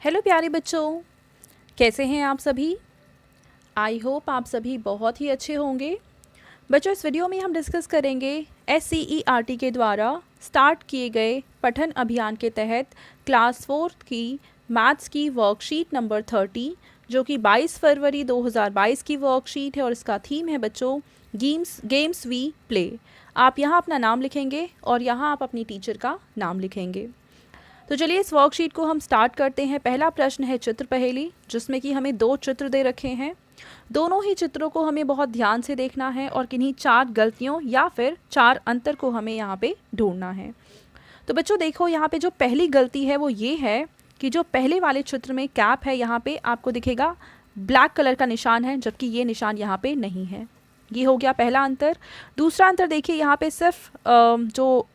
Hello प्यारे बच्चों, कैसे हैं आप सभी। आई होप आप सभी बहुत ही अच्छे होंगे। बच्चों, इस वीडियो में हम डिस्कस करेंगे SCERT के द्वारा स्टार्ट किए गए पठन अभियान के तहत क्लास 4 की मैथ्स की वर्कशीट नंबर 30, जो कि 22 फरवरी 2022 की वर्कशीट है और इसका थीम है बच्चों गेम्स वी प्ले। आप यहाँ अपना नाम लिखेंगे और यहाँ आप अपनी टीचर का नाम लिखेंगे। तो चलिए इस वर्कशीट को हम स्टार्ट करते हैं। पहला प्रश्न है चित्र पहेली, जिसमें कि हमें 2 चित्र दे रखे हैं। दोनों ही चित्रों को हमें बहुत ध्यान से देखना है और किन्हीं 4 गलतियों या फिर 4 अंतर को हमें यहाँ पे ढूंढना है। तो बच्चों देखो, यहाँ पे जो पहली गलती है वो ये है कि जो पहले वाले चित्र में कैप है, यहाँ पे आपको दिखेगा ब्लैक कलर का निशान है, जबकि ये निशान यहाँ पे नहीं है। ये हो गया पहला अंतर। दूसरा अंतर देखिए, यहाँ पे सिर्फ जो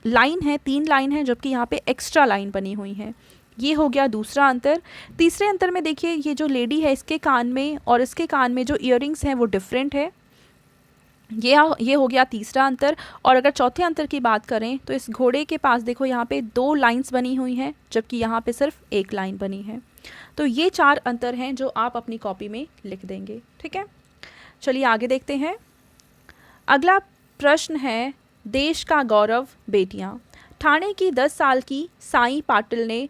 लाइन है 3 लाइन है, जबकि यहाँ पे एक्स्ट्रा लाइन बनी हुई है। ये हो गया दूसरा अंतर। तीसरे अंतर में देखिए, ये जो लेडी है इसके कान में और इसके कान में जो इयररिंग्स हैं वो डिफरेंट है। ये हो गया तीसरा अंतर। और अगर चौथे अंतर की बात करें तो इस घोड़े के पास देखो, यहाँ पे 2 लाइंस बनी हुई हैं, जबकि यहाँ पे सिर्फ 1 लाइन बनी है। तो ये 4 अंतर हैं जो आप अपनी कॉपी में लिख देंगे। ठीक है, चलिए आगे देखते हैं। अगला प्रश्न है देश का गौरव बेटियां। ठाणे की 10 साल की साई पाटिल ने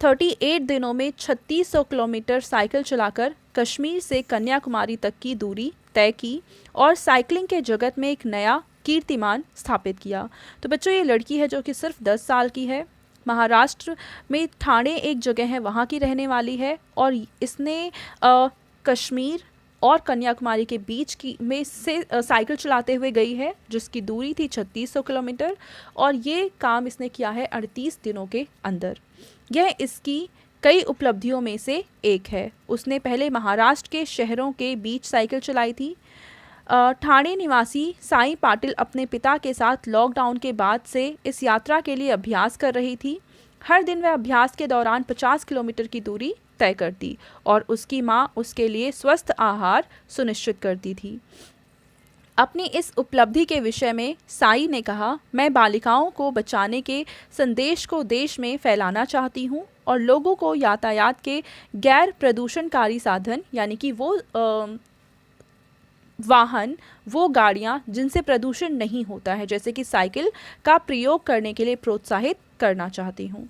38 दिनों में 3600 किलोमीटर साइकिल चलाकर कश्मीर से कन्याकुमारी तक की दूरी तय की और साइकिलिंग के जगत में एक नया कीर्तिमान स्थापित किया। तो बच्चों, ये लड़की है जो कि सिर्फ 10 साल की है। महाराष्ट्र में ठाणे एक जगह है, वहाँ की रहने वाली है और इसने कश्मीर और कन्याकुमारी के बीच की में से साइकिल चलाते हुए गई है, जिसकी दूरी थी 3600 किलोमीटर और ये काम इसने किया है 38 दिनों के अंदर। यह इसकी कई उपलब्धियों में से एक है। उसने पहले महाराष्ट्र के शहरों के बीच साइकिल चलाई थी। ठाणे निवासी साई पाटिल अपने पिता के साथ लॉकडाउन के बाद से इस यात्रा के लिए अभ्यास कर रही थी। हर दिन वह अभ्यास के दौरान 50 किलोमीटर की दूरी तय करती और उसकी माँ उसके लिए स्वस्थ आहार सुनिश्चित करती थी। अपनी इस उपलब्धि के विषय में साई ने कहा, मैं बालिकाओं को बचाने के संदेश को देश में फैलाना चाहती हूँ और लोगों को यातायात के गैर प्रदूषणकारी साधन, यानी कि वो वाहन, वो गाड़ियाँ जिनसे प्रदूषण नहीं होता है, जैसे कि साइकिल का प्रयोग करने के लिए प्रोत्साहित करना चाहती हूँ।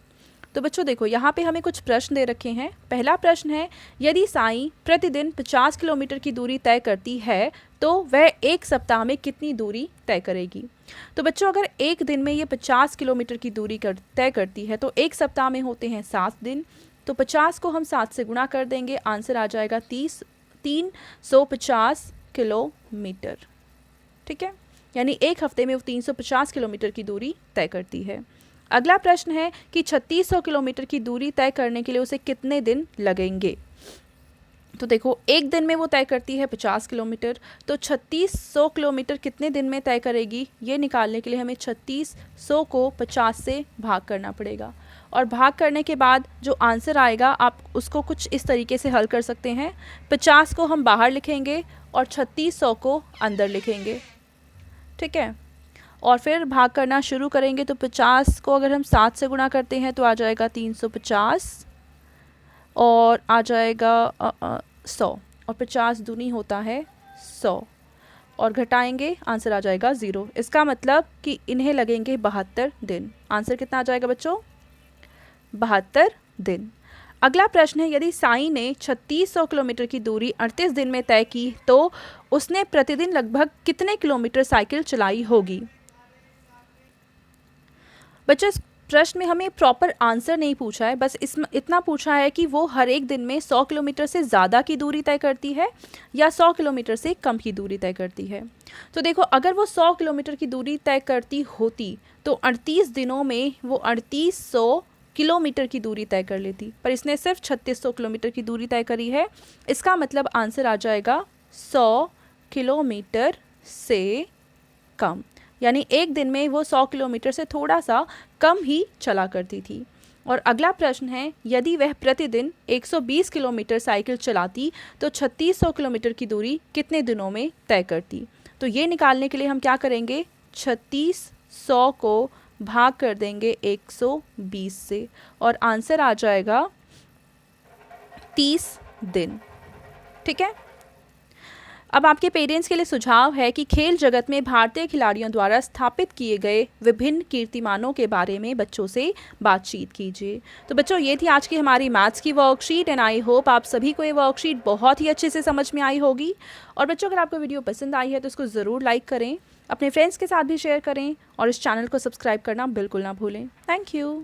तो बच्चों देखो, यहाँ पे हमें कुछ प्रश्न दे रखे हैं। पहला प्रश्न है, यदि साई प्रतिदिन 50 किलोमीटर की दूरी तय करती है तो वह एक सप्ताह में कितनी दूरी तय करेगी। तो बच्चों, अगर एक दिन में ये 50 किलोमीटर की दूरी तय करती है तो एक सप्ताह में होते हैं 7 दिन। तो 50 को हम 7 से गुणा कर देंगे, आंसर आ जाएगा 350 किलोमीटर। ठीक है, यानी एक हफ्ते में वो 350 किलोमीटर की दूरी तय करती है। अगला प्रश्न है कि 3600 किलोमीटर की दूरी तय करने के लिए उसे कितने दिन लगेंगे। तो देखो, एक दिन में वो तय करती है 50 किलोमीटर, तो 3600 किलोमीटर कितने दिन में तय करेगी, ये निकालने के लिए हमें 3600 को 50 से भाग करना पड़ेगा। और भाग करने के बाद जो आंसर आएगा आप उसको कुछ इस तरीके से हल कर सकते हैं। 50 को हम बाहर लिखेंगे और 3600 को अंदर लिखेंगे। ठीक है, और फिर भाग करना शुरू करेंगे। तो 50 को अगर हम 7 से गुणा करते हैं तो आ जाएगा 350 और आ जाएगा 100 और 50 दूनी होता है 100 और घटाएंगे, आंसर आ जाएगा 0। इसका मतलब कि इन्हें लगेंगे 72 दिन। आंसर कितना आ जाएगा बच्चों, 72 दिन। अगला प्रश्न है, यदि साई ने 3600 किलोमीटर की दूरी 38 दिन में तय की तो उसने प्रतिदिन लगभग कितने किलोमीटर साइकिल चलाई होगी। बच्चों, इस प्रश्न में हमें प्रॉपर आंसर नहीं पूछा है, बस इसमें इतना पूछा है कि वो हर एक दिन में 100 किलोमीटर से ज़्यादा की दूरी तय करती है या 100 किलोमीटर से कम की दूरी तय करती है। तो देखो, अगर वो 100 किलोमीटर की दूरी तय करती होती तो 38 दिनों में वो 3800 किलोमीटर की दूरी तय कर लेती, पर इसने सिर्फ 3600 किलोमीटर की दूरी तय करी है। इसका मतलब आंसर आ जाएगा 100 किलोमीटर से कम, यानी एक दिन में वो 100 किलोमीटर से थोड़ा सा कम ही चला करती थी। और अगला प्रश्न है, यदि वह प्रतिदिन 120 किलोमीटर साइकिल चलाती तो 3600 किलोमीटर की दूरी कितने दिनों में तय करती। तो ये निकालने के लिए हम क्या करेंगे, 3600 को भाग कर देंगे 120 से और आंसर आ जाएगा 30 दिन। ठीक है। अब आपके पेरेंट्स के लिए सुझाव है कि खेल जगत में भारतीय खिलाड़ियों द्वारा स्थापित किए गए विभिन्न कीर्तिमानों के बारे में बच्चों से बातचीत कीजिए। तो बच्चों, ये थी आज की हमारी मैथ्स की वर्कशीट एंड आई होप आप सभी को ये वर्कशीट बहुत ही अच्छे से समझ में आई होगी। और बच्चों, अगर आपको वीडियो पसंद आई है तो इसको ज़रूर लाइक करें, अपने फ्रेंड्स के साथ भी शेयर करें और इस चैनल को सब्सक्राइब करना बिल्कुल ना भूलें। Thank you.